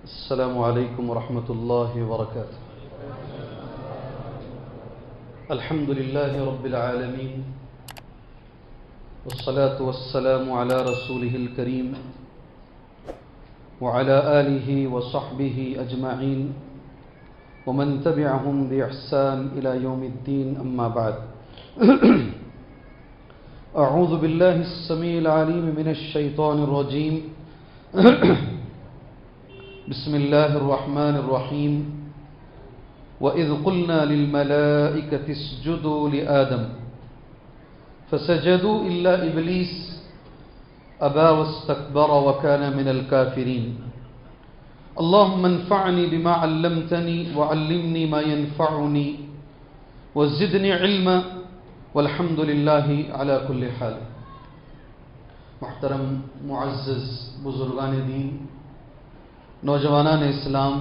السلام عليكم ورحمة الله وبركاته. الحمد لله رب العالمين، والصلاة والسلام على رسوله الكريم وعلى آله وصحبه أجمعين ومن تبعهم بإحسان إلى يوم الدين، أما بعد. أعوذ بالله السميع العليم من الشيطان الرجيم. بسم الله الرحمن الرحيم. وَإِذْ قُلْنَا لِلْمَلَائِكَةِ اسْجُدُوا لِآدَمَ فَسَجَدُوا إِلَّا إِبْلِيسَ أَبَى وَاسْتَكْبَرَ وَكَانَ مِنَ الْكَافِرِينَ. اللهم انفعني بما علمتني وعلمني ما ينفعني وزدني علما والحمد لله على كل حال. محترم معزز بزرگان دین، نوجوانان اسلام،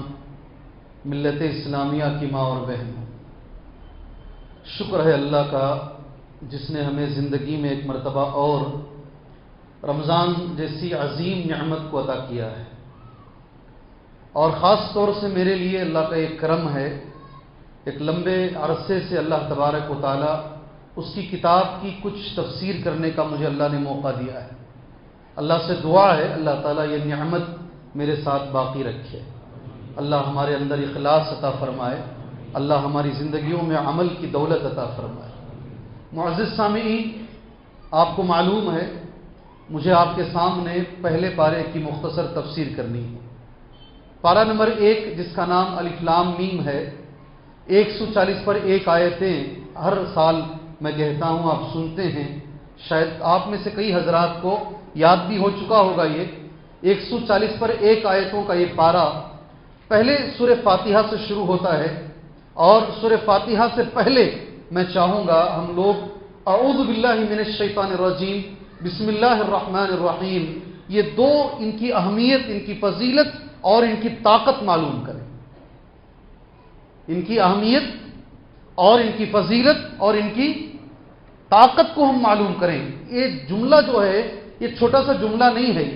ملت اسلامیہ کی ماں اور بہن، شکر ہے اللہ کا جس نے ہمیں زندگی میں ایک مرتبہ اور رمضان جیسی عظیم نعمت کو عطا کیا ہے، اور خاص طور سے میرے لیے اللہ کا ایک کرم ہے، ایک لمبے عرصے سے اللہ تبارک و تعالی اس کی کتاب کی کچھ تفسیر کرنے کا مجھے اللہ نے موقع دیا ہے. اللہ سے دعا ہے اللہ تعالیٰ یہ نعمت میرے ساتھ باقی رکھے، اللہ ہمارے اندر اخلاص عطا فرمائے، اللہ ہماری زندگیوں میں عمل کی دولت عطا فرمائے. معزز سامعین، آپ کو معلوم ہے مجھے آپ کے سامنے پہلے پارے کی مختصر تفسیر کرنی ہے. پارہ نمبر 1 جس کا نام الف لام میم ہے، 140 پر 1 آیتیں ہر سال میں کہتا ہوں، آپ سنتے ہیں، شاید آپ میں سے کئی حضرات کو یاد بھی ہو چکا ہوگا. یہ 140 پر 1 آیتوں کا یہ پارہ پہلے سورہ فاتحہ سے شروع ہوتا ہے، اور سورہ فاتحہ سے پہلے میں چاہوں گا ہم لوگ اعوذ باللہ من الشیطان الرجیم بسم اللہ الرحمن الرحیم، یہ دو ان کی اہمیت، ان کی فضیلت اور ان کی طاقت معلوم کریں. ان کی اہمیت اور ان کی فضیلت اور ان کی طاقت کو ہم معلوم کریں. یہ جملہ جو ہے یہ چھوٹا سا جملہ نہیں ہے.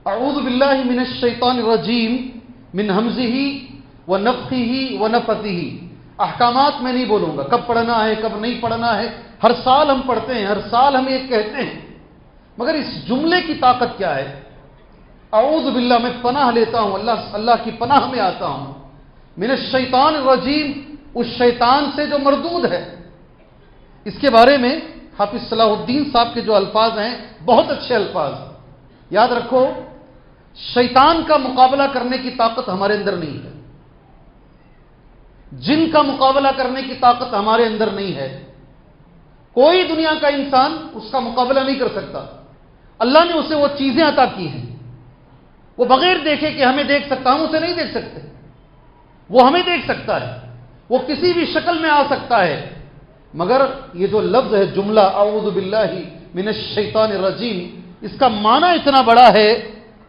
اعوذ باللہ من الشیطان الرجیم من ہمزہ ونفخہ ونفثہ. احکامات میں نہیں بولوں گا، کب پڑھنا ہے کب نہیں پڑھنا ہے، ہر سال ہم پڑھتے ہیں، ہر سال ہم یہ کہتے ہیں، مگر اس جملے کی طاقت کیا ہے؟ اعوذ باللہ، میں پناہ لیتا ہوں، اللہ کی پناہ میں آتا ہوں، من الشیطان الرجیم، اس شیطان سے جو مردود ہے. اس کے بارے میں حافظ صلاح الدین صاحب کے جو الفاظ ہیں بہت اچھے الفاظ. یاد رکھو، شیطان کا مقابلہ کرنے کی طاقت ہمارے اندر نہیں ہے، جن کا مقابلہ کرنے کی طاقت ہمارے اندر نہیں ہے. کوئی دنیا کا انسان اس کا مقابلہ نہیں کر سکتا. اللہ نے اسے وہ چیزیں عطا کی ہیں، وہ بغیر دیکھے کہ ہمیں دیکھ سکتا، ہم اسے نہیں دیکھ سکتے، وہ ہمیں دیکھ سکتا ہے، وہ کسی بھی شکل میں آ سکتا ہے. مگر یہ جو لفظ ہے جملہ اعوذ باللہ من الشیطان الرجیم، اس کا معنی اتنا بڑا ہے،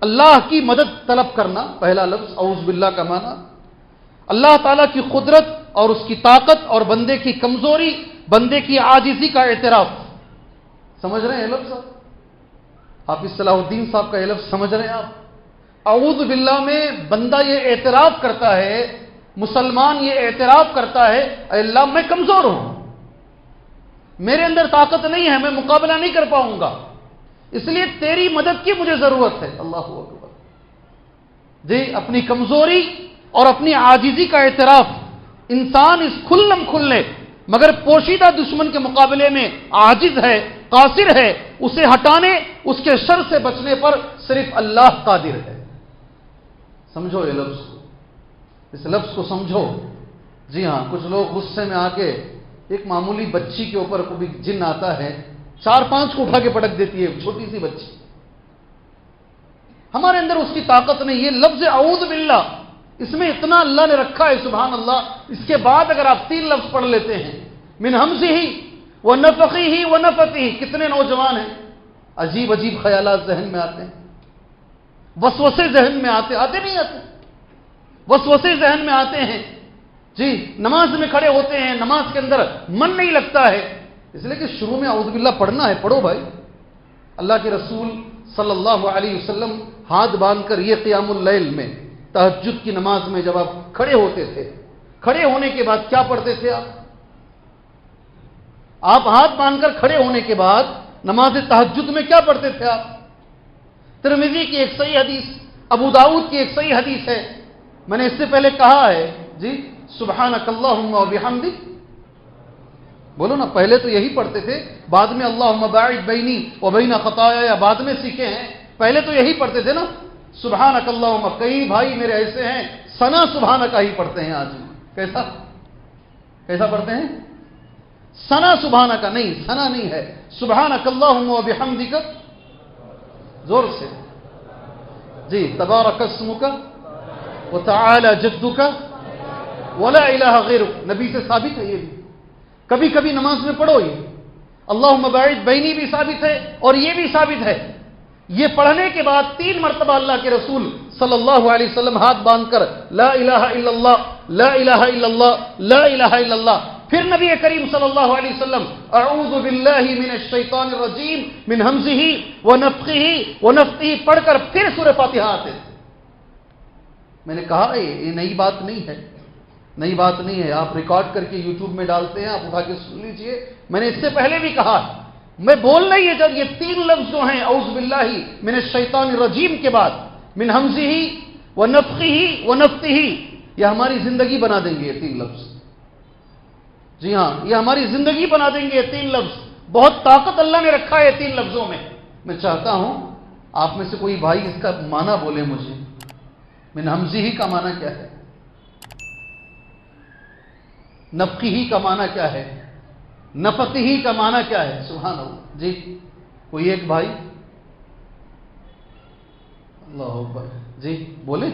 اللہ کی مدد طلب کرنا. پہلا لفظ اعوذ باللہ کا معنی اللہ تعالیٰ کی قدرت اور اس کی طاقت اور بندے کی کمزوری، بندے کی عاجزی کا اعتراف. سمجھ رہے ہیں لفظ؟ حافظ صلاح الدین صاحب کا یہ لفظ سمجھ رہے ہیں آپ؟ اعوذ باللہ میں بندہ یہ اعتراف کرتا ہے، مسلمان یہ اعتراف کرتا ہے، اے اللہ میں کمزور ہوں، میرے اندر طاقت نہیں ہے، میں مقابلہ نہیں کر پاؤں گا، اس لیے تیری مدد کی مجھے ضرورت ہے. اللہ اکبر. جی، اپنی کمزوری اور اپنی عاجزی کا اعتراف انسان اس کھلم کھلے مگر پوشیدہ دشمن کے مقابلے میں عاجز ہے، قاصر ہے. اسے ہٹانے، اس کے شر سے بچنے پر صرف اللہ قادر ہے. سمجھو یہ لفظ کو، اس لفظ کو سمجھو. جی ہاں، کچھ لوگ غصے میں آ کے ایک معمولی بچی کے اوپر کوئی جن آتا ہے، 4-5 کو اٹھا کے پٹک دیتی ہے، چھوٹی سی بچی. ہمارے اندر اس کی طاقت نہیں. یہ لفظ اعوذ باللہ، اس میں اتنا اللہ نے رکھا ہے، سبحان اللہ. اس کے بعد اگر آپ 3 لفظ پڑھ لیتے ہیں، من ہمزہ ونفخہ ونفثہ. کتنے نوجوان ہیں، عجیب عجیب خیالات ذہن میں آتے ہیں، وسوسے ذہن میں آتے نہیں آتے، وسوسے ذہن میں آتے ہیں. جی، نماز میں کھڑے ہوتے ہیں، نماز کے اندر من نہیں لگتا ہے، اس لیے کہ شروع میں اعوذ باللہ پڑھنا ہے. پڑھو بھائی. اللہ کے رسول صلی اللہ علیہ وسلم ہاتھ باندھ کر یہ قیام اللیل میں تہجد کی نماز میں جب آپ کھڑے ہوتے تھے، کھڑے ہونے کے بعد کیا پڑھتے تھے آپ ہاتھ باندھ کر کھڑے ہونے کے بعد نماز تہجد میں کیا پڑھتے تھے آپ؟ ترمذی کی ایک صحیح حدیث، ابو داؤد کی ایک صحیح حدیث ہے، میں نے اس سے پہلے کہا ہے جی، سبحانک اللہم و بحمدک، بولو نا، پہلے تو یہی پڑھتے تھے، بعد میں اللہم باعد بینی و بین خطایا یا بعد میں سیکھے ہیں، پہلے تو یہی پڑھتے تھے نا، سبحانک اللہم۔ کئی بھائی میرے ایسے ہیں ثنا سبحانک ہی پڑھتے ہیں آج، کیسا پڑھتے ہیں؟ ثنا سبحانک نہیں، ثنا نہیں ہے، سبحانک اللہم و بحمدک، زور سے جی، تبارک اسمک وتعالی جدک ولا الہ غیرک، نبی سے ثابت ہے یہ بھی، کبھی کبھی نماز میں پڑھو یہ اللہم باعد بینی بھی ثابت ہے اور یہ بھی ثابت ہے۔ یہ پڑھنے کے بعد 3 مرتبہ اللہ کے رسول صلی اللہ علیہ وسلم ہاتھ باندھ کر لا الہ الا اللہ، لا الہ الا اللہ، لا الہ الا اللہ، پھر نبی کریم صلی اللہ علیہ وسلم اعوذ باللہ من الشیطان الرجیم من ہمزہ ونفخہ ونفثہ پڑھ کر پھر سورہ فاتحہ آتے تھے۔ میں نے کہا یہ نئی بات نہیں ہے، نئی بات نہیں ہے، آپ ریکارڈ کر کے یوٹیوب میں ڈالتے ہیں، آپ اٹھا کے سن لیجئے، میں نے اس سے پہلے بھی کہا، میں بولنا ہی ہے جب یہ 3 لفظ جو ہیں اعوذ باللہ من الشیطان الرجیم کے بعد من ہمزہ ونفخہ ونفثہ، یہ ہماری زندگی بنا دیں گے یہ 3 لفظ، جی ہاں یہ ہماری زندگی بنا دیں گے یہ 3 لفظ، بہت طاقت اللہ نے رکھا ہے 3 لفظوں میں۔ میں چاہتا ہوں آپ میں سے کوئی بھائی اس کا معنی بولے مجھے، من ہمزہ کا معنی کیا ہے، نفخہ کا معنی کیا ہے، نفثہ کا معنی کیا ہے؟ سبحان اللہ، جی کوئی ایک بھائی، اللہ اکبر، جی بولے،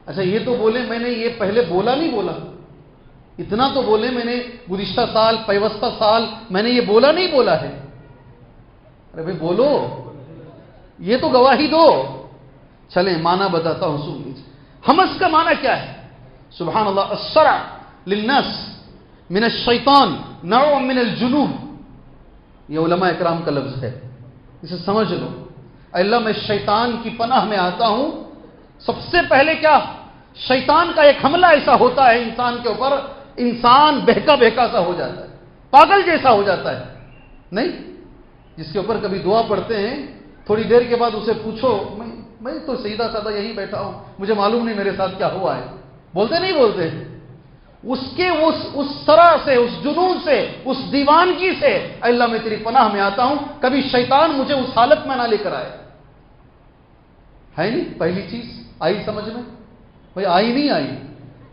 اچھا یہ تو بولے میں نے یہ پہلے بولا نہیں بولا، اتنا تو بولے میں نے گزشتہ سال پیوستہ سال میں نے یہ بولا نہیں بولا ہے، ارے بھائی بولو، یہ تو گواہی دو، چلیں معنی بتاتا ہوں سن لیجیے۔ ہمس کا معنی کیا ہے؟ سبحان اللہ، الصرع للناس من الشیطان نوع من الجنون، یہ علماء اکرام کا لفظ ہے، اسے سمجھ لو، اللہ میں شیطان کی پناہ میں آتا ہوں۔ سب سے پہلے کیا، شیطان کا ایک حملہ ایسا ہوتا ہے انسان کے اوپر، انسان بہکا بہکا سا ہو جاتا ہے، پاگل جیسا ہو جاتا ہے، نہیں؟ جس کے اوپر کبھی دعا پڑھتے ہیں، تھوڑی دیر کے بعد اسے پوچھو، میں تو سیدھا سادہ یہی بیٹھا ہوں، مجھے معلوم نہیں میرے ساتھ کیا ہوا ہے، بولتے نہیں بولتے؟ اس کے اس طرح سے، اس جنون سے، اس دیوانگی سے اللہ میں تیری پناہ میں آتا ہوں، کبھی شیطان مجھے اس حالت میں نہ لے کر آئے، ہے نہیں؟ پہلی چیز آئی سمجھ میں؟ بھائی آئی نہیں آئی؟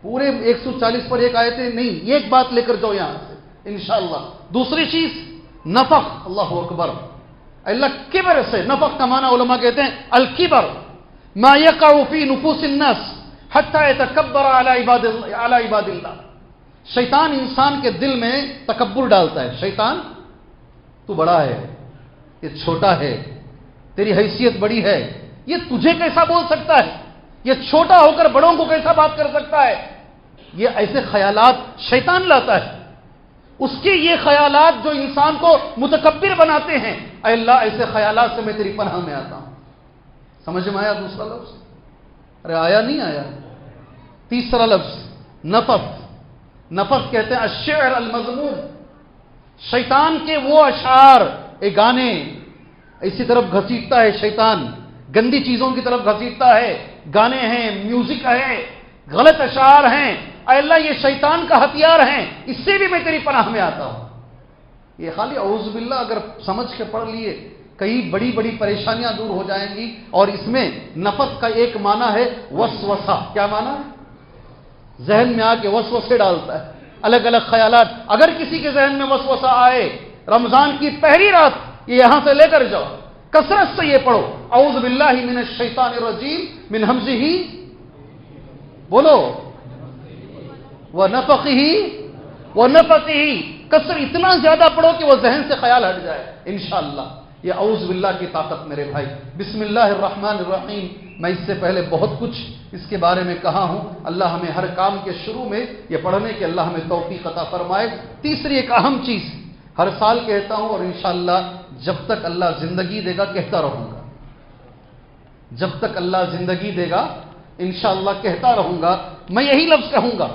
پورے 140 پر ایک آیتیں نہیں، ایک بات لے کر جاؤ یہاں سے انشاءاللہ۔ دوسری چیز نفخ، اللہ اکبر، اللہ کبر سے، نفخ کا معنی علماء کہتے ہیں الکبر ما یقع فی نفوس الناس حتی یتکبر علی عباد اللہ، شیطان انسان کے دل میں تکبر ڈالتا ہے، شیطان تو بڑا ہے، یہ چھوٹا ہے، تیری حیثیت بڑی ہے، یہ تجھے کیسا بول سکتا ہے، یہ چھوٹا ہو کر بڑوں کو کیسا بات کر سکتا ہے، یہ ایسے خیالات شیطان لاتا ہے، اس کے یہ خیالات جو انسان کو متکبر بناتے ہیں، اے اللہ ایسے خیالات سے میں تیری پناہ میں آتا ہوں۔ سمجھ میں آیا دوسرا لفظ؟ ارے آیا نہیں آیا؟ تیسرا لفظ نفث، نفث کہتے ہیں الشعر المذموم، شیطان کے وہ اشعار، گانے اسی طرف گھسیٹتا ہے شیطان، گندی چیزوں کی طرف گھسیٹتا ہے، گانے ہیں، میوزک ہے، غلط اشعار ہیں، اے اللہ یہ شیطان کا ہتھیار ہیں، اس سے بھی میں تیری پناہ میں آتا ہوں۔ یہ خالی اعوذ باللہ اگر سمجھ کے پڑھ لیے کئی بڑی بڑی پریشانیاں دور ہو جائیں گی۔ اور اس میں نفث کا ایک معنی ہے وسوسہ، کیا معنی؟ ذہن میں آ کے وسوسے ڈالتا ہے، الگ الگ خیالات۔ اگر کسی کے ذہن میں وسوسہ آئے، رمضان کی پہلی رات یہ یہاں سے لے کر جاؤ، کثرت سے یہ پڑھو، اعوذ باللہ من الشیطان الرجیم من ہمزہ، بولو، ونفخہ ونفثہ، کثر اتنا زیادہ پڑھو کہ وہ ذہن سے خیال ہٹ جائے انشاءاللہ۔ یہ اعوذ باللہ کی طاقت میرے بھائی۔ بسم اللہ الرحمن الرحیم، میں اس سے پہلے بہت کچھ اس کے بارے میں کہا ہوں، اللہ ہمیں ہر کام کے شروع میں یہ پڑھنے کے اللہ ہمیں توفیق عطا فرمائے۔ تیسری ایک اہم چیز ہر سال کہتا ہوں اور انشاءاللہ جب تک اللہ زندگی دے گا کہتا رہوں گا، جب تک اللہ زندگی دے گا انشاءاللہ کہتا رہوں گا، میں یہی لفظ کہوں گا۔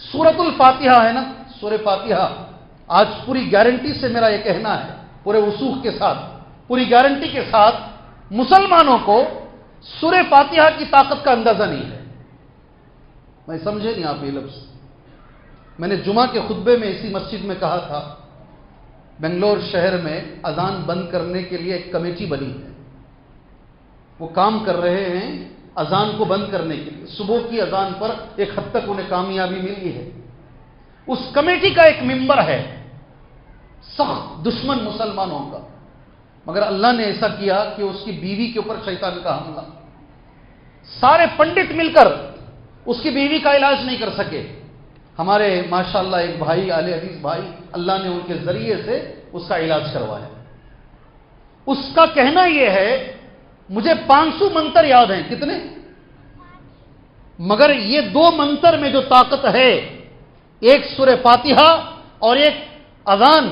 سورۃ الفاتحہ ہے نا، سورہ فاتحہ، آج پوری گارنٹی سے میرا یہ کہنا ہے، پورے وثوق کے ساتھ، پوری گارنٹی کے ساتھ، مسلمانوں کو سورہ فاتحہ کی طاقت کا اندازہ نہیں ہے۔ میں سمجھے نہیں آپ یہ لفظ؟ میں نے جمعہ کے خطبے میں اسی مسجد میں کہا تھا، بنگلور شہر میں اذان بند کرنے کے لیے ایک کمیٹی بنی ہے، وہ کام کر رہے ہیں اذان کو بند کرنے کے لیے۔ صبح کی اذان پر ایک حد تک انہیں کامیابی ملی ہے۔ اس کمیٹی کا ایک ممبر ہے سخت دشمن مسلمانوں کا، مگر اللہ نے ایسا کیا کہ اس کی بیوی کے اوپر شیطان کا حملہ، سارے پنڈت مل کر اس کی بیوی کا علاج نہیں کر سکے۔ ہمارے ماشاءاللہ ایک بھائی، اہل حدیث بھائی، اللہ نے ان کے ذریعے سے اس کا علاج کروایا۔ اس کا کہنا یہ ہے، مجھے 500 منتر یاد ہیں۔ کتنے؟ مگر یہ 2 منتر میں جو طاقت ہے، ایک سورہ فاتحہ اور ایک اذان،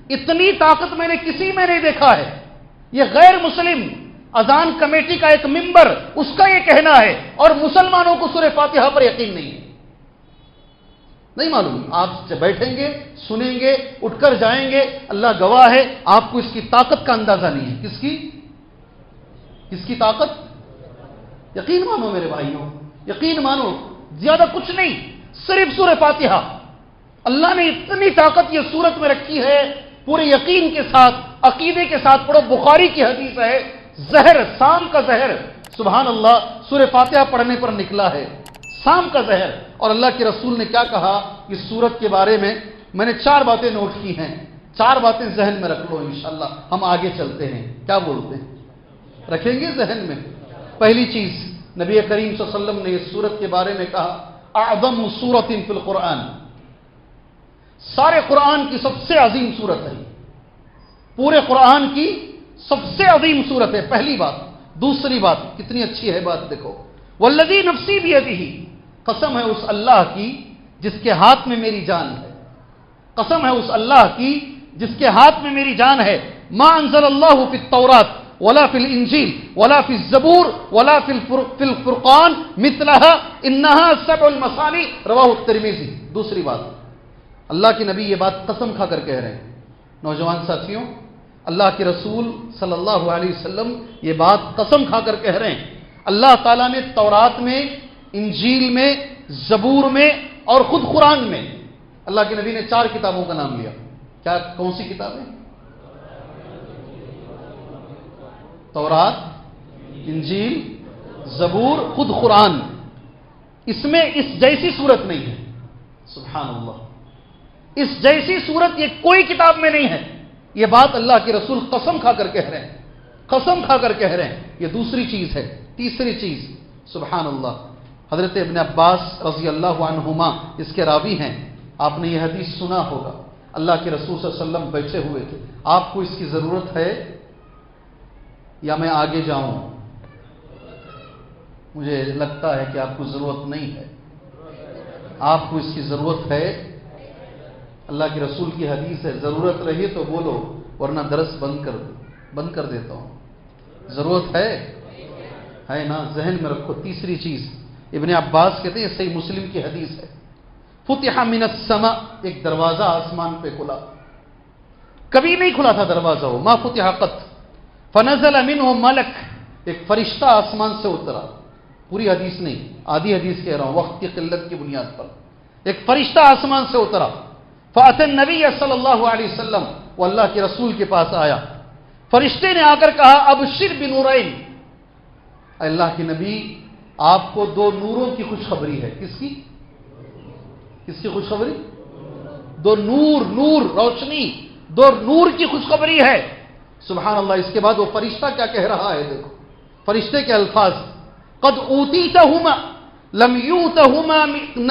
اتنی طاقت میں نے کسی میں نہیں دیکھا ہے۔ یہ غیر مسلم اذان کمیٹی کا ایک ممبر، اس کا یہ کہنا ہے، اور مسلمانوں کو سورہ فاتحہ پر یقین نہیں ہے۔ نہیں معلوم، آپ سے بیٹھیں گے، سنیں گے، اٹھ کر جائیں گے، اللہ گواہ ہے آپ کو اس کی طاقت کا اندازہ نہیں ہے۔ کس کی طاقت؟ یقین مانو میرے بھائیوں، یقین مانو، زیادہ کچھ نہیں، صرف سورہ فاتحہ۔ اللہ نے اتنی طاقت یہ سورت میں رکھی ہے، پورے یقین کے ساتھ، عقیدے کے ساتھ پڑھو۔ بخاری کی حدیث ہے، زہر، سام کا زہر، سبحان اللہ، سورہ فاتحہ پڑھنے پر نکلا ہے، سام کا زہر۔ اور اللہ کے رسول نے کیا کہا اس سورت کے بارے میں نے 4 باتیں نوٹ کی ہیں، 4 باتیں ذہن میں رکھ لو، انشاءاللہ ہم آگے چلتے ہیں۔ کیا بولتے ہیں؟ رکھیں گے ذہن میں؟ پہلی چیز، نبی کریم صلی اللہ علیہ وسلم نے اس سورت کے بارے میں کہا، اعظم سورۃ فی القرآن، سارے قرآن کی سب سے عظیم سورت ہے، پورے قرآن کی سب سے عظیم سورت ہے، پہلی بات۔ دوسری بات، کتنی اچھی ہے بات دیکھو، والذی نفسی بیدہ، قسم ہے اس اللہ کی جس کے ہاتھ میں میری جان ہے، قسم ہے اس اللہ کی جس کے ہاتھ میں میری جان ہے، ما انزل اللہ فی التوراۃ ولا فی الانجیل ولا فی الزبور ولا فی الفرقان مثلها انها سبع المثانی، رواہ الترمذی۔ دوسری بات، اللہ کے نبی یہ بات قسم کھا کر کہہ رہے ہیں۔ نوجوان ساتھیوں، اللہ کے رسول صلی اللہ علیہ وسلم یہ بات قسم کھا کر کہہ رہے ہیں، اللہ تعالیٰ نے تورات میں، انجیل میں، زبور میں اور خود قرآن میں اللہ کے نبی نے 4 کتابوں کا نام لیا۔ کیا؟ کون سی کتابیں؟ تورات، انجیل، زبور، خود قرآن۔ اس میں اس جیسی صورت نہیں ہے، سبحان اللہ، اس جیسی صورت یہ کوئی کتاب میں نہیں ہے۔ یہ بات اللہ کے رسول قسم کھا کر کہہ رہے ہیں، قسم کھا کر کہہ رہے ہیں۔ یہ دوسری چیز ہے۔ تیسری چیز، سبحان اللہ، حضرت ابن عباس رضی اللہ عنہما اس کے راوی ہیں، آپ نے یہ حدیث سنا ہوگا، اللہ کے رسول صلی اللہ علیہ وسلم بیٹھے ہوئے تھے، آپ کو اس کی ضرورت ہے یا میں آگے جاؤں؟ مجھے لگتا ہے کہ آپ کو ضرورت نہیں ہے، آپ کو اس کی ضرورت ہے۔ اللہ کے رسول کی حدیث ہے، ضرورت رہی تو بولو ورنہ درس بند کر دیتا ہوں۔ ضرورت ہے نا؟ ذہن میں رکھو۔ تیسری چیز، ابن عباس کہتے ہیں، صحیح مسلم کی حدیث ہے، فتح من السماء، ایک دروازہ آسمان پہ کھلا، کبھی نہیں کھلا تھا دروازہ، وہ ما فتح قط، فنزل منه ملک، ایک فرشتہ آسمان سے اترا، پوری حدیث نہیں، آدھی حدیث کہہ رہا ہوں وقت کی قلت کی بنیاد پر، ایک فرشتہ آسمان سے اترا، فأتى النبی صلی اللہ علیہ وسلم، وہ اللہ کے رسول کے پاس آیا، فرشتے نے آ کر کہا، ابشر بنورین، اللہ کے نبی آپ کو 2 نوروں کی خوشخبری ہے۔ کس کی خوشخبری؟ 2 نور، روشنی، 2 نور کی خوشخبری ہے، سبحان اللہ۔ اس کے بعد وہ فرشتہ کیا کہہ رہا ہے، دیکھو فرشتے کے الفاظ، قد اوتیتہما لم یوتہما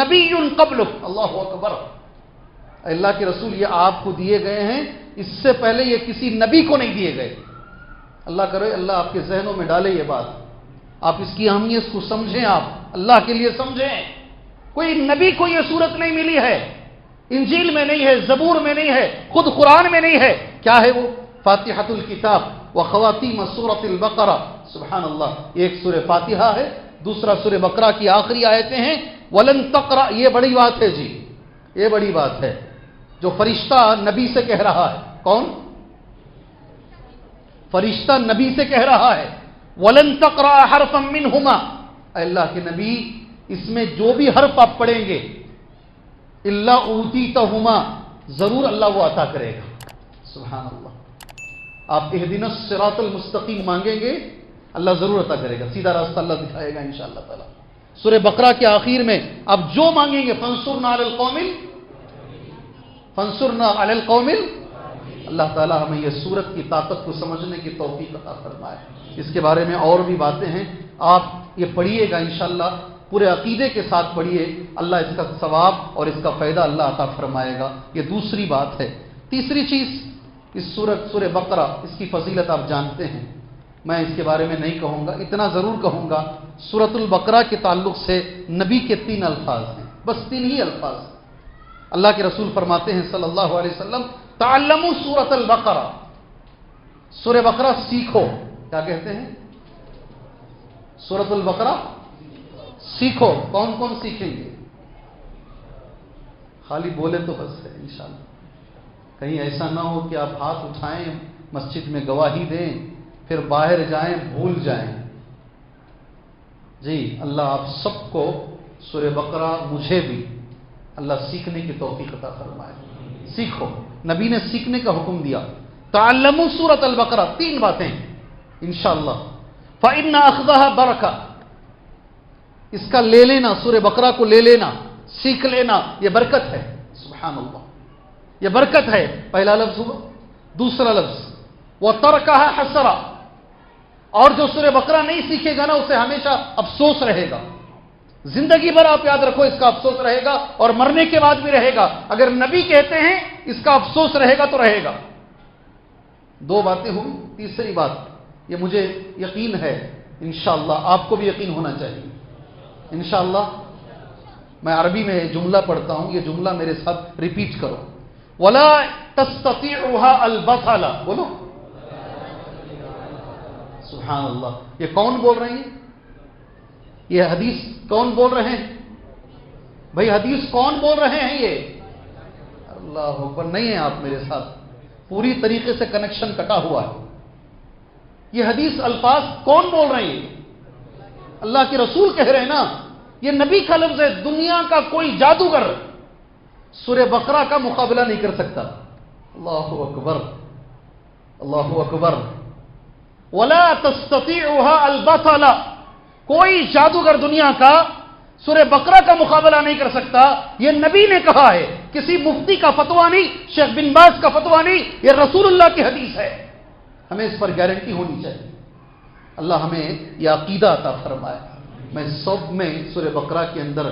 نبی قبلک، اللہ اکبر، اللہ کے رسول یہ آپ کو دیے گئے ہیں، اس سے پہلے یہ کسی نبی کو نہیں دیے گئے۔ اللہ کرے اللہ آپ کے ذہنوں میں ڈالے یہ بات، آپ اس کی اہمیت کو سمجھیں، آپ اللہ کے لیے سمجھیں۔ کوئی نبی کو یہ صورت نہیں ملی ہے، انجیل میں نہیں ہے، زبور میں نہیں ہے، خود قرآن میں نہیں ہے۔ کیا ہے وہ؟ فاتحۃ الکتاب و خواتیم سورۃ البقرہ، سبحان اللہ. ایک سورہ فاتحہ ہے, دوسرا سورہ بقرہ کی آخری آیتیں ہیں. ولن تقرأ, یہ بڑی بات ہے جی, یہ بڑی بات ہے جو فرشتہ نبی سے کہہ رہا ہے. کون فرشتہ نبی سے کہہ رہا ہے؟ وَلَن تَقْرَأَ حَرْفًا مِّنْهُمَا, اے اللہ کے نبی اس میں جو بھی حرف آپ پڑھیں گے إِلَّا أُوتِيتَهُمَا, ضرور اللہ وہ عطا کرے گا. سبحان اللہ. آپ اهدنا الصراط المستقیم مانگیں گے, اللہ ضرور عطا کرے گا, سیدھا راستہ اللہ دکھائے گا انشاءاللہ تعالی. سورہ بقرہ کے آخر میں آپ جو مانگیں گے فانصرنا علی القوم, اللہ تعالیٰ ہمیں یہ سورت کی طاقت کو سمجھنے کی توفیق عطا فرمائے. اس کے بارے میں اور بھی باتیں ہیں, آپ یہ پڑھیے گا انشاءاللہ, پورے عقیدے کے ساتھ پڑھیے, اللہ اس کا ثواب اور اس کا فائدہ اللہ عطا فرمائے گا. یہ دوسری بات ہے. تیسری چیز, اس سورہ بقرہ, اس کی فضیلت آپ جانتے ہیں, میں اس کے بارے میں نہیں کہوں گا, اتنا ضرور کہوں گا سورۃ البقرہ کے تعلق سے نبی کے 3 الفاظ ہیں, بس 3 ہی الفاظ. اللہ کے رسول فرماتے ہیں صلی اللہ علیہ وسلم, تعلموا سورۃ البقرہ, سورہ بقرہ سیکھو. کیا کہتے ہیں؟ سورۃ البقرہ سیکھو. کون کون سیکھیں گے؟ خالی بولے تو بس ہے انشاءاللہ. کہیں ایسا نہ ہو کہ آپ ہاتھ اٹھائیں, مسجد میں گواہی دیں, پھر باہر جائیں بھول جائیں. جی اللہ آپ سب کو سورہ بقرہ, مجھے بھی اللہ سیکھنے کی توفیق عطا فرمائے. سیکھو, نبی نے سیکھنے کا حکم دیا. تعلموا سورۃ البقرہ, 3 باتیں انشاءاللہ. فإن أخذها برکہ, اس کا لے لینا, سورہ بقرہ کو لے لینا, سیکھ لینا, یہ برکت ہے. سبحان اللہ, یہ برکت ہے. پہلا لفظ ہوا. دوسرا لفظ وَتَرْكَهَا حَسْرَةً, اور جو سورہ بقرہ نہیں سیکھے گا نا اسے ہمیشہ افسوس رہے گا. زندگی بھر آپ یاد رکھو اس کا افسوس رہے گا, اور مرنے کے بعد بھی رہے گا. اگر نبی کہتے ہیں اس کا افسوس رہے گا تو رہے گا. 2 باتیں ہوئی. تیسری بات, یہ مجھے یقین ہے, انشاءاللہ آپ کو بھی یقین ہونا چاہیے انشاءاللہ. میں عربی میں جملہ پڑھتا ہوں, یہ جملہ میرے ساتھ ریپیٹ کرو. وَلَا تَسْتَطِيعُهَا الْبَطَلَ, بولو سبحان اللہ. یہ کون بول رہے ہیں؟ یہ حدیث کون بول رہے ہیں بھائی؟ حدیث کون بول رہے ہیں؟ یہ اللہ اکبر. نہیں ہیں آپ میرے ساتھ, پوری طریقے سے کنیکشن کٹا ہوا ہے. یہ حدیث الفاظ کون بول رہے ہیں؟ اللہ کے رسول کہہ رہے ہیں نا. یہ نبی کا لفظ ہے. دنیا کا کوئی جادوگر سورہ بقرہ کا مقابلہ نہیں کر سکتا. اللہ اکبر, اللہ اکبر. وَلَا تَسْتَطِيعُهَا الْبَطَلَ, کوئی جادوگر دنیا کا سورہ بقرہ کا مقابلہ نہیں کر سکتا. یہ نبی نے کہا ہے, کسی مفتی کا فتویٰ نہیں, شیخ بن باز کا فتویٰ نہیں, یہ رسول اللہ کی حدیث ہے. ہمیں اس پر گارنٹی ہونی چاہیے. اللہ ہمیں یہ عقیدہ عطا فرمائے. میں سب میں سورہ بقرہ کے اندر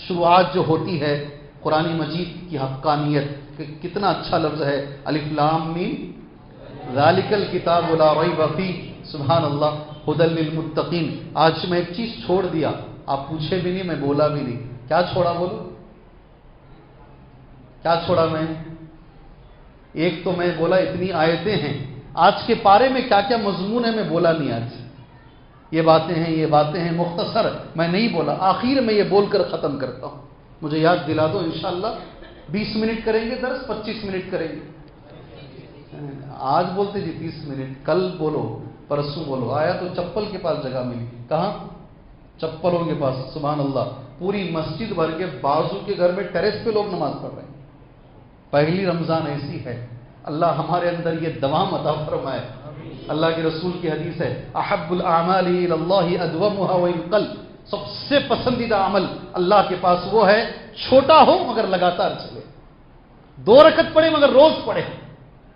شروعات جو ہوتی ہے قرآن مجید کی حقانیت, کہ کتنا اچھا لفظ ہے, الف لام میم ذالک الکتاب لا ریب فیہ, سبحان اللہ, ھدی للمتقین. آج میں ایک چیز چھوڑ دیا, آپ پوچھے بھی نہیں, میں بولا بھی نہیں. کیا چھوڑا بولو؟ کیا چھوڑا میں؟ ایک تو میں بولا اتنی آیتیں ہیں, آج کے پارے میں کیا کیا مضمون ہے میں بولا نہیں. آج یہ باتیں ہیں, یہ باتیں ہیں, مختصر میں نہیں بولا. آخر میں یہ بول کر ختم کرتا ہوں. مجھے یاد دلا دو انشاءاللہ. 20 منٹ کریں گے درس, 25 منٹ کریں گے. آج بولتے جی 30 منٹ, کل بولو, پرسوں بولو. آیا تو چپل کے پاس جگہ ملی. کہاں؟ چپلوں کے پاس. سبحان اللہ. پوری مسجد بھر کے بازو کے گھر میں ٹیرس پہ لوگ نماز پڑھ رہے ہیں. پہلی رمضان ایسی ہے. اللہ ہمارے اندر یہ دوام عطا فرمائے. اللہ کے رسول کی حدیث ہے, احب الاعمال الی اللہ ادومها وان قل, سب سے پسندیدہ عمل اللہ کے پاس وہ ہے چھوٹا ہو مگر لگاتار چلے. 2 رکعت پڑھے مگر روز پڑھے.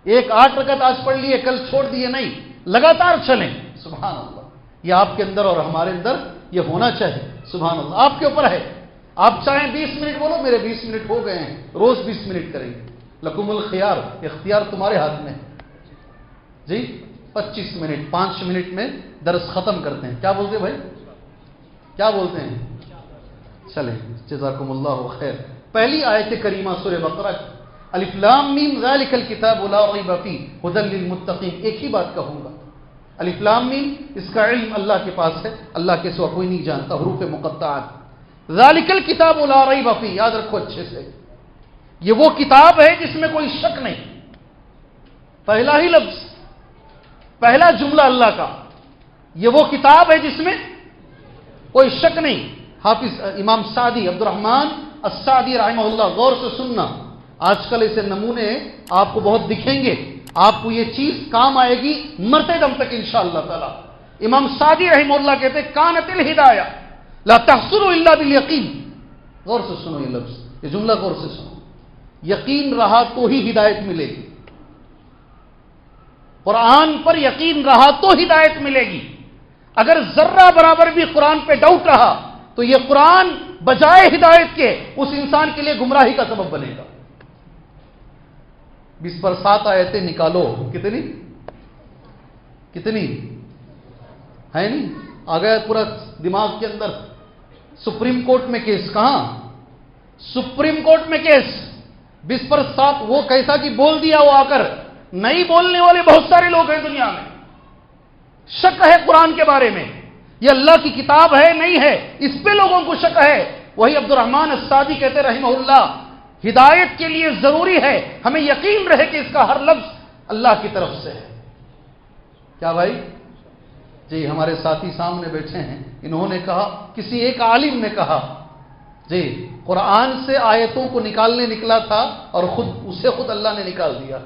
8 رکعت آج پڑھ لیے کل چھوڑ دیے, نہیں, لگاتار چلیں. سبحان اللہ. یہ آپ کے اندر اور ہمارے اندر یہ ہونا چاہیے. سبحان اللہ. آپ کے اوپر ہے, آپ چاہیں 20 منٹ بولو, میرے 20 منٹ ہو گئے ہیں, روز 20 منٹ کریں گے. لکم الخیار, اختیار تمہارے ہاتھ میں جی. 25 منٹ, 5 منٹ میں درس ختم کرتے ہیں. کیا بولتے ہیں بھائی؟ کیا بولتے ہیں؟ چلیں, جزاکم اللہ خیر. پہلی آیت کریمہ سورہ بقرہ, الف لام میم ذالک الکتاب لا ریب فیہ ھدی للمتقین. ایک ہی بات کہوں گا, الف لام میم، اس کا علم اللہ کے پاس ہے، اللہ کے سوا کوئی نہیں جانتا، حروف مقطعات۔ ذالک الکتاب لا ریب فیہ، یاد رکھو اچھے سے، یہ وہ کتاب ہے جس میں کوئی شک نہیں۔ پہلا ہی لفظ، پہلا جملہ اللہ کا، یہ وہ کتاب ہے جس میں کوئی شک نہیں۔ حافظ امام سعدی عبد الرحمن السعدی رحمہ اللہ، غور سے سننا، آج کل ایسے نمونے آپ کو بہت دکھیں گے، آپ کو یہ چیز کام آئے گی مرتے دم تک انشاءاللہ تعالی۔ امام سعدی رحمہ اللہ کہتے ہیں کانت الہدایہ لا تحصل الا بالیقین۔ غور سے سنو یہ لفظ، یہ جملہ غور سے سنو، یقین رہا تو ہی ہدایت ملے گی، قرآن پر یقین رہا تو ہدایت ملے گی۔ اگر ذرہ برابر بھی قرآن پہ ڈاؤٹ رہا تو یہ قرآن بجائے ہدایت کے اس انسان کے لیے گمراہی کا سبب بنے گا۔ 20 پر 7 آیتیں نکالو، کتنی ہے؟ نہیں آ گیا پورا دماغ کے اندر۔ سپریم کورٹ میں کیس، کہاں؟ سپریم کورٹ میں کیس 20 پر 7، وہ کیسا کہ بول دیا وہ آ کر۔ نہیں بولنے والے بہت سارے لوگ ہیں دنیا میں، شک ہے قرآن کے بارے میں، یہ اللہ کی کتاب ہے نہیں ہے، اس پہ لوگوں کو شک ہے۔ وہی عبد الرحمن السعدی کہتے رحمہ اللہ، ہدایت کے لیے ضروری ہے ہمیں یقین رہے کہ اس کا ہر لفظ اللہ کی طرف سے ہے۔ کیا بھائی؟ جی ہمارے ساتھی سامنے بیٹھے ہیں، انہوں نے کہا، کسی ایک عالم نے کہا جی قرآن سے آیتوں کو نکالنے نکلا تھا اور خود اللہ نے نکال دیا۔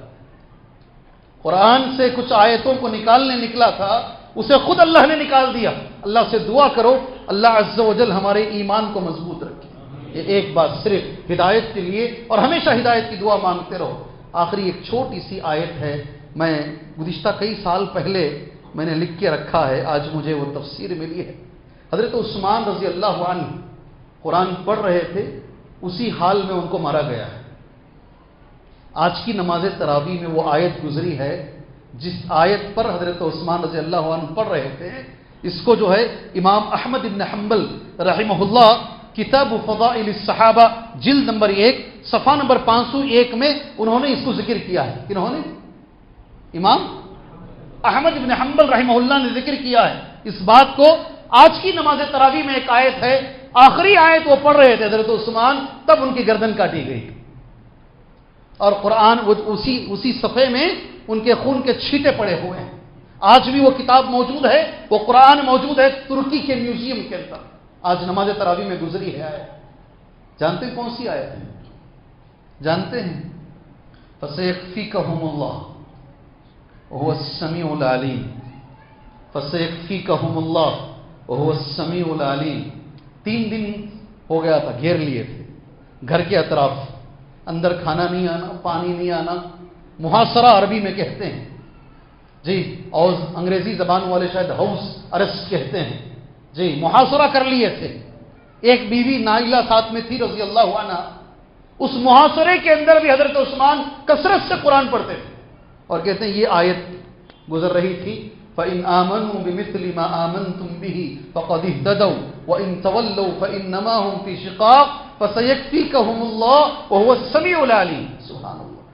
قرآن سے کچھ آیتوں کو نکالنے نکلا تھا، اسے خود اللہ نے نکال دیا۔ اللہ سے دعا کرو اللہ عز و جل ہمارے ایمان کو مضبوط رکھے۔ یہ ایک بات صرف ہدایت کے لیے، اور ہمیشہ ہدایت کی دعا مانگتے رہو۔ آخری ایک چھوٹی سی آیت ہے، میں گزشتہ کئی سال پہلے میں نے لکھ کے رکھا ہے، آج مجھے وہ تفسیر ملی ہے۔ حضرت عثمان رضی اللہ عنہ قرآن پڑھ رہے تھے، اسی حال میں ان کو مارا گیا ہے۔ آج کی نماز تراویح میں وہ آیت گزری ہے، جس آیت پر حضرت عثمان رضی اللہ عنہ پڑھ رہے تھے، اس کو جو ہے امام احمد بن حنبل رحمہ اللہ کتاب فضائل الصحابہ جلد نمبر 1 صفحہ نمبر 501 میں انہوں نے اس کو ذکر کیا ہے۔ کنہوں نے؟ امام احمد بن حنبل رحمہ اللہ نے ذکر کیا ہے اس بات کو۔ آج کی نماز تراویح میں ایک آیت ہے، آخری آیت وہ پڑھ رہے تھے حضرت عثمان، تب ان کی گردن کاٹی گئی، اور قرآن اسی صفحے میں ان کے خون کے چھینٹے پڑے ہوئے ہیں۔ آج بھی وہ کتاب موجود ہے، وہ قرآن موجود ہے ترکی کے میوزیم کے اندر۔ آج نماز تراویح میں گزری ہے آیت۔ جانتے ہیں کون سی آیت ہے؟ جانتے ہیں؟ فَسَيَكْفِيكَهُمُ اللَّهُ وَهُوَ السَّمِيعُ الْعَلِيمُ، فَسَيَكْفِيكَهُمُ اللَّهُ وَهُوَ السَّمِيعُ الْعَلِيمُ۔ 3 دن ہو گیا تھا، گھیر لیے تھے گھر کے اطراف، اندر کھانا نہیں آنا، پانی نہیں آنا، محاصرہ عربی میں کہتے ہیں جی، اور انگریزی زبان والے شاید ہاؤس ارسٹ کہتے ہیں جی۔ محاصرہ کر لیے تھے، ایک بیوی نائلہ ساتھ میں تھی رضی اللہ عنہ، اس محاصرے کے اندر بھی حضرت عثمان کثرت سے قرآن پڑھتے تھے، اور کہتے ہیں یہ آیت گزر رہی تھی، فَإِنْ آمَنُوا بِمِثْلِ مَا آمَنْتُمْ بِهِ فَقَدِ اهْتَدَوْا وَإِنْ تَوَلَّوْا فَإِنَّمَا هُمْ فِي شِقَاقٍ فَسَيَكْفِيكَهُمُ اللَّهُ وَهُوَ السَّمِيعُ الْعَلِيمُ۔ سبحان اللہ،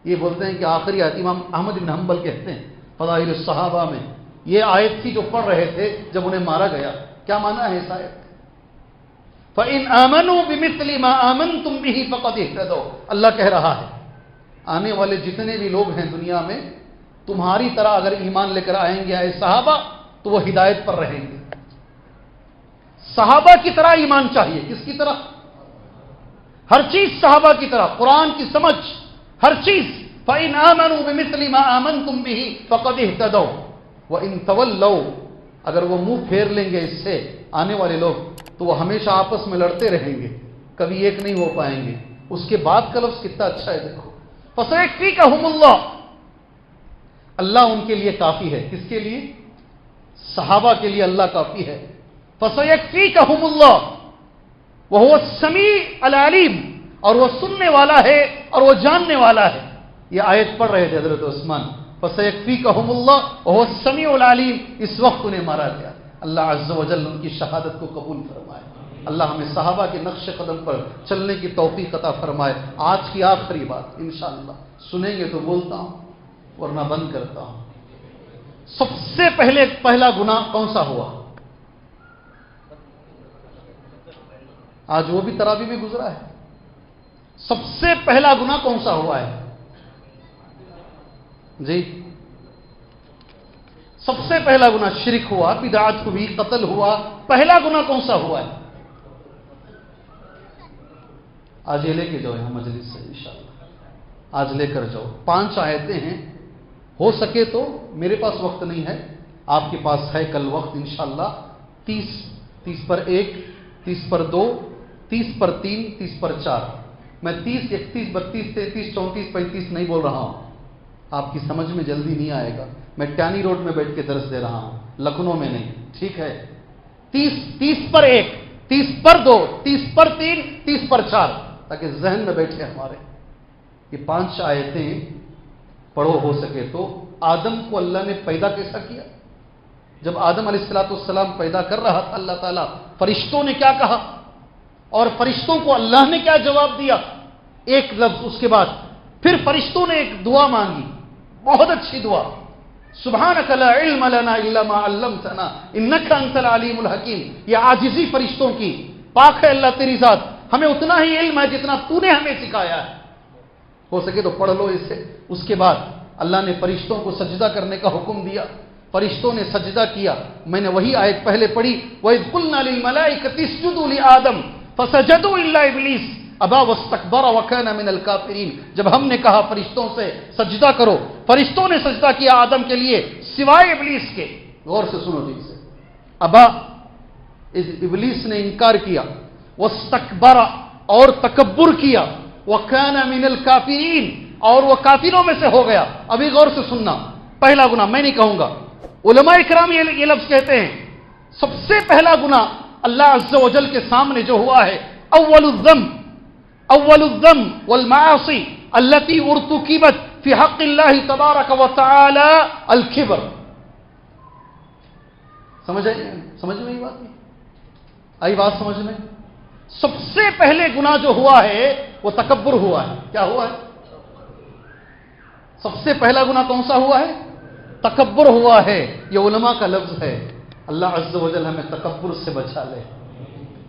یہ بولتے ہیں کہ آخری آیت، امام احمد بن حنبل کہتے ہیں فضائل الصحابہ میں یہ آیت تھی جو پڑھ رہے تھے جب انہیں مارا گیا۔ کیا معنی ہے اس آیت؟ فَإِنْ آمَنُوا بِمِثْلِ مَا آمَنْتُمْ بِهِ فَقَدِ اهْتَدَوْا، اللہ کہہ رہا ہے آنے والے جتنے بھی لوگ ہیں دنیا میں تمہاری طرح اگر ایمان لے کر آئیں گے اے صحابہ تو وہ ہدایت پر رہیں گے۔ صحابہ کی طرح ایمان چاہیے، کس کی طرح؟ ہر چیز صحابہ کی طرح، قرآن کی سمجھ، ہر چیز۔ فَإِنْ آمَنُوا بِمِثْلِ مَا آمَنْتُمْ بِهِ فَقَدِ اهْتَدَوْا وَإِنْ تَوَلَّوْا، اگر وہ منہ پھیر لیں گے اس سے آنے والے لوگ تو وہ ہمیشہ آپس میں لڑتے رہیں گے، کبھی ایک نہیں ہو پائیں گے۔ اس کے بعد کا لفظ کتنا اچھا ہے دیکھو، فَسَيَكْفِيكَهُمُ اللَّهُ، اللہ ان کے لیے کافی ہے۔ کس کے لیے؟ صحابہ کے لیے اللہ کافی ہے۔ فَسَيَكْفِيكَهُمُ اللَّهُ وَهُوَ السَّمِيعُ الْعَلِيمُ، اور وہ سننے والا ہے اور وہ جاننے والا ہے۔ یہ آیت پڑھ رہے تھے حضرت عثمان، فَسَيَكْفِيكَهُمُ اللَّهُ وَهُوَ السَّمِيعُ الْعَلِيمُ، اس وقت انہیں مارا گیا۔ اللہ عز و جل ان کی شہادت کو قبول فرمائے، اللہ ہمیں صحابہ کے نقش قدم پر چلنے کی توفیق عطا فرمائے۔ آج کی آخری بات انشاءاللہ، سنیں گے تو بولتا ہوں ورنہ بند کرتا ہوں۔ سب سے پہلا گناہ کون سا ہوا؟ آج وہ بھی تراویح میں گزرا ہے. سب سے پہلا گناہ کون سا ہوا ہے؟ جی سب سے پہلا گناہ شرک ہوا، بدعت ہوئی، قتل ہوا. پہلا گناہ کون سا ہوا ہے؟ آج یہ لے کے جاؤ یہاں مجلس سے انشاءاللہ. آج لے کر جاؤ. 5 آیتیں ہیں. ہو سکے تو میرے پاس وقت نہیں ہے، آپ کے پاس ہے کل وقت انشاءاللہ. 30 پر 1، 30 پر 2، 30 پر 3، 30 پر 4. میں 30، 31، 32، 33، 34، 35 نہیں بول رہا ہوں. آپ کی سمجھ میں جلدی نہیں آئے گا. میں ٹانی روڈ میں بیٹھ کے درس دے رہا ہوں، لکھنؤ میں نہیں. ٹھیک ہے؟ 30 پر 1، 30 پر 2، 30 پر 3، 30 پر 4، تاکہ ذہن میں بیٹھے ہمارے. یہ 5 آیتیں پڑھو ہو سکے تو. آدم کو اللہ نے پیدا کیسا کیا؟ جب آدم علیہ السلام پیدا کر رہا تھا اللہ تعالیٰ، فرشتوں نے کیا کہا اور فرشتوں کو اللہ نے کیا جواب دیا؟ ایک لفظ. اس کے بعد پھر فرشتوں نے ایک دعا مانگی، بہت اچھی دعا. سبحانک لا علم لنا الا ما علمتنا انک انت العلیم الحکیم. یہ عاجزی فرشتوں کی. پاک ہے اللہ تیری ذات، ہمیں اتنا ہی علم ہے جتنا تو نے ہمیں سکھایا ہے. ہو سکے تو پڑھ لو اسے. اس کے بعد اللہ نے فرشتوں کو سجدہ کرنے کا حکم دیا. فرشتوں نے سجدہ کیا. میں نے وہی آیت پہلے پڑھی، وَإِذْ قُلْنَا لِلْمَلَائِكَةِ اسْجُدُوا لِآدَمَ فَسَجَدُوا إِلَّا إِبْلِيسَ أَبَى وَاسْتَكْبَرَ وَكَانَ مِنَ الْكَافِرِينَ. جب ہم نے کہا فرشتوں سے سجدہ کرو، فرشتوں نے سجدہ کیا آدم کے لیے سوائے ابلیس کے. غور سے سنو ٹھیک سے. ابا، ابلیس نے انکار کیا. واستکبر، اور تکبر کیا. وَكَانَ مِنَ الْكَافِرِينَ، اور وہ کافروں میں سے ہو گیا. ابھی غور سے سننا. پہلا گناہ میں نہیں کہوں گا، علماء اکرام یہ لفظ کہتے ہیں سب سے پہلا گناہ اللہ عز و جل کے سامنے جو ہوا ہے، اول الذنب والمعاصی التي ارتكبت في حق الله تبارك وتعالى الكبر. سمجھ میں یہ بات نہیں آئی؟ بات سمجھ میں؟ سب سے پہلے گناہ جو ہوا ہے وہ تکبر ہوا ہے. کیا ہوا ہے؟ سب سے پہلا گناہ کون سا ہوا ہے؟ تکبر ہوا ہے. یہ علماء کا لفظ ہے. اللہ عز و جل ہمیں تکبر سے بچا لے.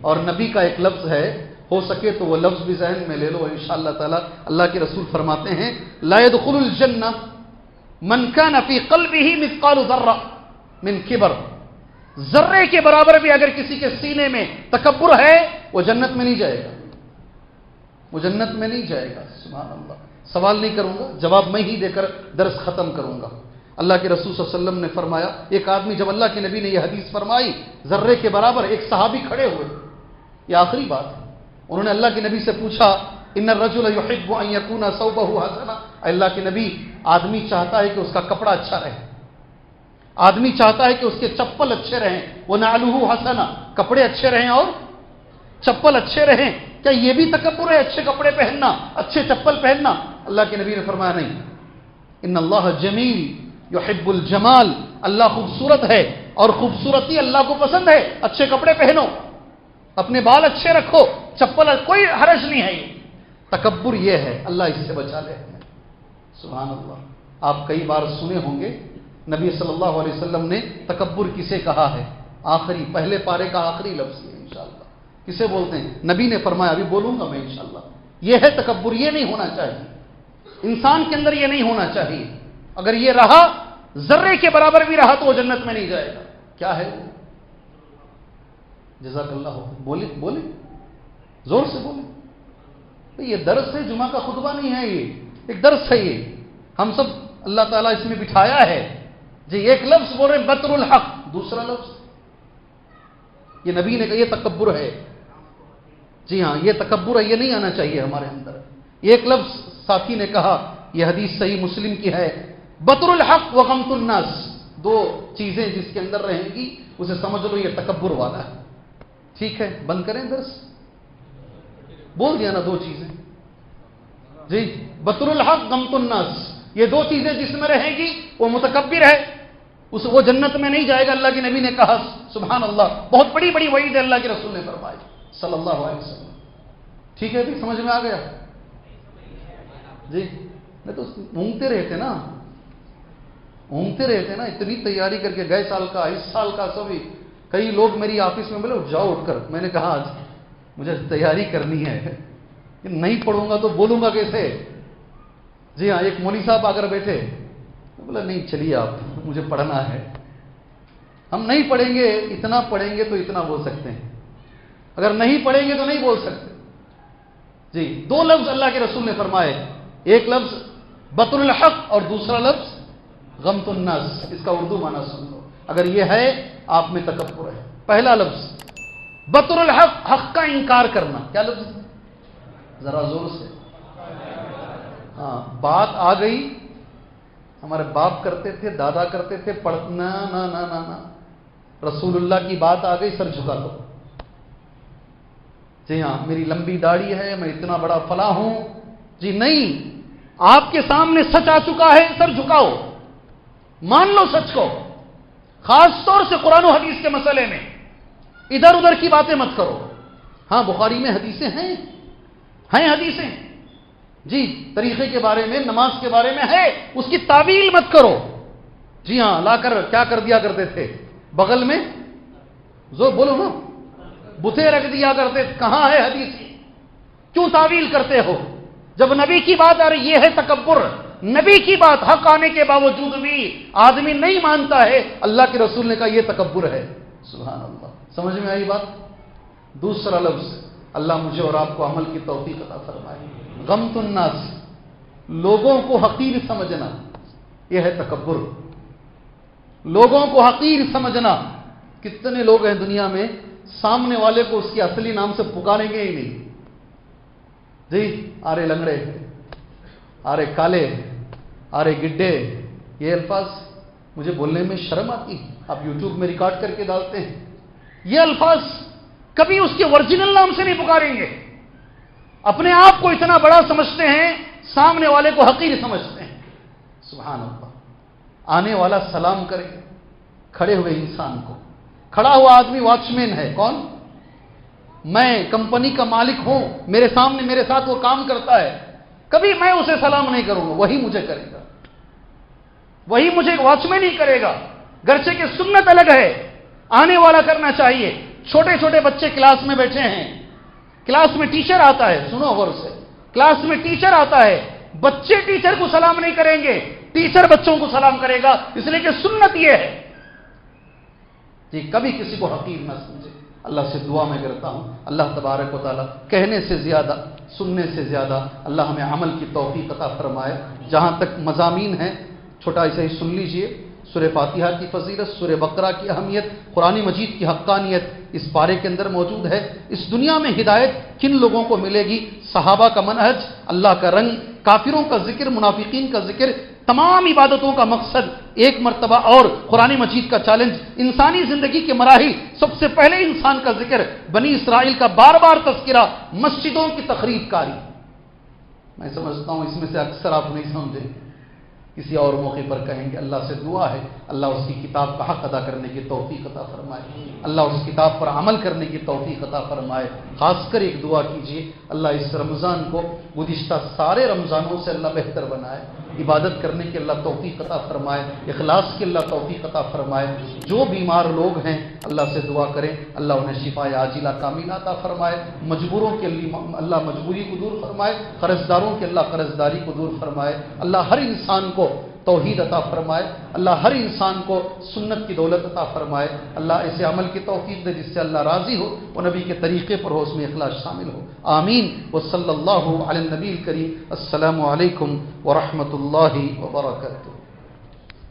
اور نبی کا ایک لفظ ہے، ہو سکے تو وہ لفظ بھی ذہن میں لے لو انشاءاللہ تعالی. اللہ کے رسول فرماتے ہیں لا يدخل الجنہ من كان في قلبه مثقال ذرہ من کبر. ذرے کے برابر بھی اگر کسی کے سینے میں تکبر ہے وہ جنت میں نہیں جائے گا. وہ جنت میں نہیں جائے گا. سبحان اللہ. سوال نہیں کروں گا، جواب میں ہی دے کر درس ختم کروں گا. اللہ کے رسول صلی اللہ علیہ وسلم نے فرمایا، ایک آدمی، جب اللہ کے نبی نے یہ حدیث فرمائی ذرے کے برابر، ایک صحابی کھڑے ہوئے. یہ آخری بات ہے. انہوں نے اللہ کے نبی سے پوچھا ان الرجل يحب ان يكون ثوبه حسنا. اللہ کے نبی، آدمی چاہتا ہے کہ اس کا کپڑا اچھا رہے، آدمی چاہتا ہے کہ اس کے چپل اچھے رہیں. وَنَعْلُهُ حَسَنًا، کپڑے اچھے رہیں اور چپل اچھے رہیں. کیا یہ بھی تکبر ہے اچھے کپڑے پہننا، اچھے چپل پہننا؟ اللہ کے نبی نے فرمایا نہیں. ان اللہ جمیل یحب الجمال. اللہ خوبصورت ہے اور خوبصورتی اللہ کو پسند ہے. اچھے کپڑے پہنو، اپنے بال اچھے رکھو، چپل، کوئی حرج نہیں ہے. یہ تکبر یہ ہے. اللہ اس سے بچا لے. سبحان اللہ. آپ کئی بار سنے ہوں گے نبی صلی اللہ علیہ وسلم نے تکبر کسے کہا ہے؟ آخری پہلے پارے کا آخری لفظ ہے انشاءاللہ. کسے بولتے ہیں؟ نبی نے فرمایا، ابھی بولوں گا میں انشاءاللہ. یہ ہے تکبر. یہ نہیں ہونا چاہیے انسان کے اندر، یہ نہیں ہونا چاہیے. اگر یہ رہا، ذرے کے برابر بھی رہا تو وہ جنت میں نہیں جائے گا. کیا ہے وہ؟ جزاک اللہ ہو. بولے زور سے بولے. یہ درس ہے، جمعہ کا خطبہ نہیں ہے. یہ ایک درس ہے. یہ ہم سب اللہ تعالیٰ اس میں بٹھایا ہے. جی ایک لفظ بول رہے ہیں بطر الحق، دوسرا لفظ یہ نبی نے کہا یہ تکبر ہے. جی ہاں، یہ تکبر ہے. یہ نہیں آنا چاہیے ہمارے اندر. ایک لفظ ساتھی نے کہا، یہ حدیث صحیح مسلم کی ہے، بطر الحق و غمت الناس. دو چیزیں جس کے اندر رہیں گی اسے سمجھ لو یہ تکبر والا ہے. ٹھیک ہے، بند کریں درس. بول دیا نا دو چیزیں. جی بطر الحق غمت الناس، یہ دو چیزیں جس میں رہیں گی وہ متکبر ہے، وہ جنت میں نہیں جائے گا. اللہ کے نبی نے کہا. سبحان اللہ. بہت بڑی بڑی وعید اللہ کے رسول نے فرمائی صلی اللہ علیہ وسلم. ٹھیک ہے بھی سمجھ میں آ گیا؟ جی میں تو مونگتے رہتے نا. اونگتے رہتے ہیں نا, اتنی تیاری کر کے گئے سال کا, اس سال کا, سبھی. کئی لوگ میری آفس میں بولے جاؤ اٹھ کر. میں نے کہا آج مجھے تیاری کرنی ہے, نہیں پڑھوں گا تو بولوں گا کیسے. جی ہاں, ایک مولوی صاحب آ کر بیٹھے, بولا نہیں چلیے آپ, مجھے پڑھنا ہے. ہم نہیں پڑھیں گے, اتنا پڑھیں گے تو اتنا بول سکتے ہیں, اگر نہیں پڑھیں گے تو نہیں بول سکتے. جی, دو لفظ اللہ کے رسول نے فرمائے, ایک لفظ بطر الحق اور دوسرا لفظ غمت الناس. اس کا اردو معنی سن لو, اگر یہ ہے آپ میں تکبر ہے. پہلا لفظ بطر الحق, حق کا انکار کرنا. کیا لفظ, ذرا زور سے. ہاں, بات آ گئی, ہمارے باپ کرتے تھے, دادا کرتے تھے, پڑھنا نا نا نا نا, رسول اللہ کی بات آ گئی سر جھکا دو. جی ہاں, میری لمبی داڑھی ہے, میں اتنا بڑا فلاں ہوں. جی نہیں, آپ کے سامنے سچ آ چکا ہے, سر جھکاؤ, مان لو سچ کو. خاص طور سے قرآن و حدیث کے مسئلے میں ادھر ادھر کی باتیں مت کرو. ہاں, بخاری میں حدیثیں ہیں حدیثیں. جی, طریقے کے بارے میں, نماز کے بارے میں ہے, اس کی تعویل مت کرو. جی ہاں, لا کر کیا کر دیا کرتے تھے, بغل میں زور بولو نا, بتیں رکھ دیا کرتے تھے. کہاں ہے حدیث کی, کیوں تعویل کرتے ہو؟ جب نبی کی بات آ رہی, یہ ہے تکبر. نبی کی بات حق آنے کے باوجود بھی آدمی نہیں مانتا ہے, اللہ کے رسول نے کہا یہ تکبر ہے. سبحان اللہ. سمجھ میں آئی بات؟ دوسرا لفظ, اللہ مجھے اور آپ کو عمل کی توفیق عطا فرمائے, غمت الناس, لوگوں کو حقیر سمجھنا. یہ ہے تکبر, لوگوں کو حقیر سمجھنا. کتنے لوگ ہیں دنیا میں سامنے والے کو اس کے اصلی نام سے پکاریں گے ہی نہیں. جی, آرے لنگڑے, آرے کالے, آرے گڈے, یہ الفاظ مجھے بولنے میں شرم آتی. آپ یوٹیوب میں ریکارڈ کر کے ڈالتے ہیں. یہ الفاظ کبھی اس کے اوریجنل نام سے نہیں پکاریں گے. اپنے آپ کو اتنا بڑا سمجھتے ہیں, سامنے والے کو حقیر سمجھتے ہیں. سبحان اللہ. آنے والا سلام کرے کھڑے ہوئے انسان کو. کھڑا ہوا آدمی واچ مین ہے. کون؟ میں کمپنی کا مالک ہوں, میرے سامنے میرے ساتھ وہ کام کرتا ہے, کبھی میں اسے سلام نہیں کروں گا, وہی مجھے کرے گا, وہی مجھے واچ مین ہی کرے گا. گرچہ کی سنت الگ ہے, آنے والا کرنا چاہیے. چھوٹے چھوٹے بچے کلاس میں بیٹھے ہیں, کلاس میں ٹیچر آتا ہے, سنو غور سے, کلاس میں ٹیچر آتا ہے, بچے ٹیچر کو سلام نہیں کریں گے, ٹیچر بچوں کو سلام کرے گا, اس لیے کہ سنت یہ ہے. جی, کبھی کسی کو حقیر نہ سمجھے. اللہ سے دعا میں کرتا ہوں, اللہ تبارک و تعالیٰ کہنے سے زیادہ سننے سے زیادہ اللہ ہمیں عمل کی توفیق عطا فرمائے. جہاں تک مضامین ہیں چھوٹا اسے ہی سن لیجئے. سورہ فاتحہ کی فضیلت, سورہ بقرہ کی اہمیت, قرآن مجید کی حقانیت اس پارے کے اندر موجود ہے. اس دنیا میں ہدایت کن لوگوں کو ملے گی؟ صحابہ کا منہج, اللہ کا رنگ, کافروں کا ذکر, منافقین کا ذکر, تمام عبادتوں کا مقصد ایک مرتبہ اور قرآن مجید کا چیلنج, انسانی زندگی کے مراحل, سب سے پہلے انسان کا ذکر, بنی اسرائیل کا بار بار تذکرہ, مسجدوں کی تخریب کاری. میں سمجھتا ہوں اس میں سے اکثر آپ نہیں سمجھیں, کسی اور موقع پر کہیں گے. اللہ سے دعا ہے اللہ اس کی کتاب کا حق ادا کرنے کی توفیق عطا فرمائے, اللہ اس کتاب پر عمل کرنے کی توفیق عطا فرمائے. خاص کر ایک دعا کیجیے, اللہ اس رمضان کو گزشتہ سارے رمضانوں سے اللہ بہتر بنائے, عبادت کرنے کی اللہ توفیق عطا فرمائے, اخلاص کی اللہ توفیق عطا فرمائے. جو بیمار لوگ ہیں اللہ سے دعا کریں اللہ انہیں شفا عاجلہ کاملہ عطا فرمائے. مجبوروں کے لیے اللہ مجبوری کو دور فرمائے, قرضداروں کے اللہ قرضداری کو دور فرمائے. اللہ ہر انسان کو توحید عطا فرمائے, اللہ ہر انسان کو سنت کی دولت عطا فرمائے. اللہ ایسے عمل کی توفیق دے جس سے اللہ راضی ہو, وہ نبی کے طریقے پر ہو, اس میں اخلاص شامل ہو. آمین. وصلی اللہ علی النبی الکریم. السلام علیکم ورحمۃ اللہ وبرکاتہ.